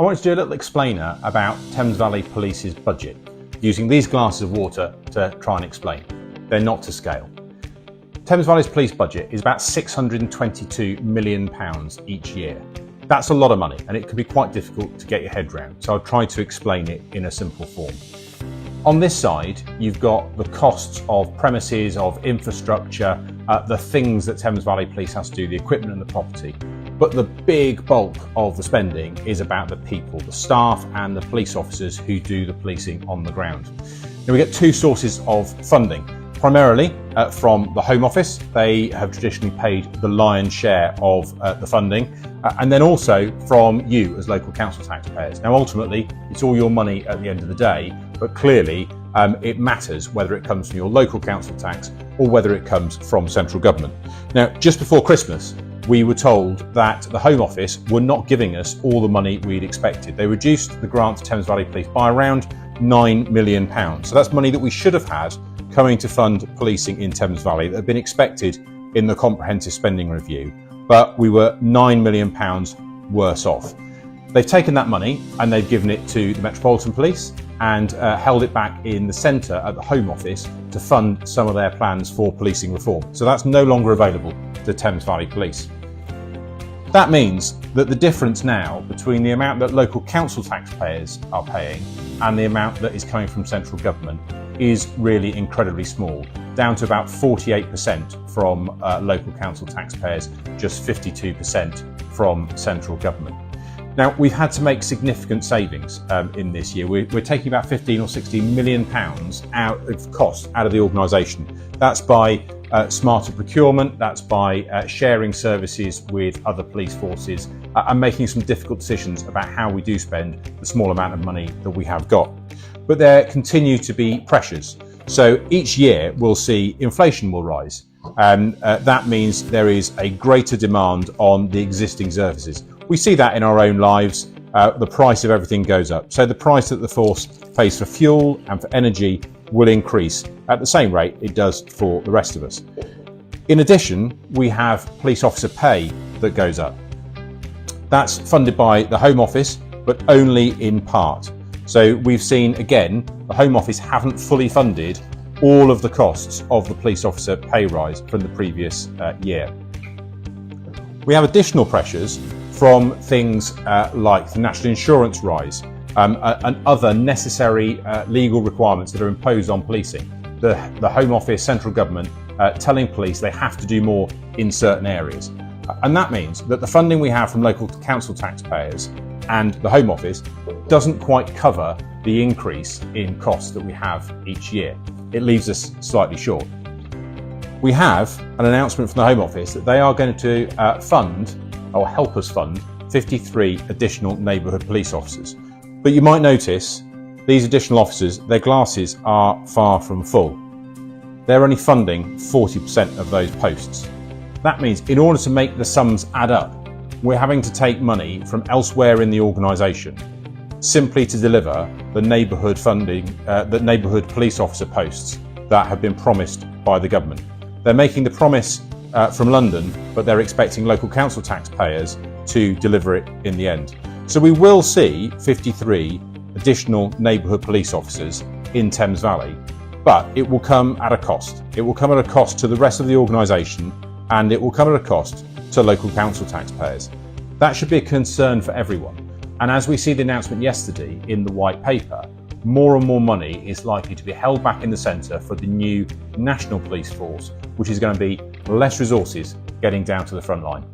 I want to do a little explainer about Thames Valley Police's budget, using these glasses of water to try and explain. They're not to scale. Thames Valley's police budget is about £622 million each year. That's a lot of money, and it can be quite difficult to get your head around, so I'll try to explain it in a simple form. On this side, you've got the costs of premises, of infrastructure, the things that Thames Valley Police has to do, the equipment and the property. But the big bulk of the spending is about the people, the staff and the police officers who do the policing on the ground. Now we get two sources of funding. Primarily from the Home Office. They have traditionally paid the lion's share of the funding, and then also from you as local council taxpayers. Now ultimately it's all your money at the end of the day, but clearly it matters whether it comes from your local council tax or whether it comes from central government. Now just before Christmas we were told that the Home Office were not giving us all the money we'd expected. They reduced the grant to Thames Valley Police by around £9 million. So that's money that we should have had coming to fund policing in Thames Valley that had been expected in the comprehensive spending review, but we were £9 million worse off. They've taken that money and they've given it to the Metropolitan Police and held it back in the centre at the Home Office to fund some of their plans for policing reform. So that's no longer available to Thames Valley Police. That means that the difference now between the amount that local council taxpayers are paying and the amount that is coming from central government is really incredibly small, down to about 48% from local council taxpayers, just 52% from central government. Now, we've had to make significant savings in this year. We're taking about 15 or 16 million pounds out of cost out of the organisation. That's by smarter procurement, that's by sharing services with other police forces and making some difficult decisions about how we do spend the small amount of money that we have got. But there continue to be pressures. So each year we'll see inflation will rise, and that means there is a greater demand on the existing services. We see that in our own lives. The price of everything goes up. So the price that the force pays for fuel and for energy will increase at the same rate it does for the rest of us. In addition, we have police officer pay that goes up. That's funded by the Home Office, but only in part. So we've seen, again, the Home Office haven't fully funded all of the costs of the police officer pay rise from the previous year. We have additional pressures from things like the national insurance rise and other necessary legal requirements that are imposed on policing. The Home Office, central government, telling police they have to do more in certain areas. And that means that the funding we have from local council taxpayers and the Home Office doesn't quite cover the increase in costs that we have each year. It leaves us slightly short. We have an announcement from the Home Office that they are going to fund or help us fund 53 additional neighbourhood police officers. But you might notice these additional officers, their glasses are far from full. They're only funding 40% of those posts. That means in order to make the sums add up, we're having to take money from elsewhere in the organisation simply to deliver the neighbourhood funding, the neighbourhood police officer posts that have been promised by the government. They're making the promise from London, but they're expecting local council taxpayers to deliver it in the end. So we will see 53 additional neighbourhood police officers in Thames Valley, but it will come at a cost. It will come at a cost to the rest of the organisation, and it will come at a cost to local council taxpayers. That should be a concern for everyone. And as we see the announcement yesterday in the white paper, more and more money is likely to be held back in the centre for the new national police force, which is going to be less resources getting down to the front line.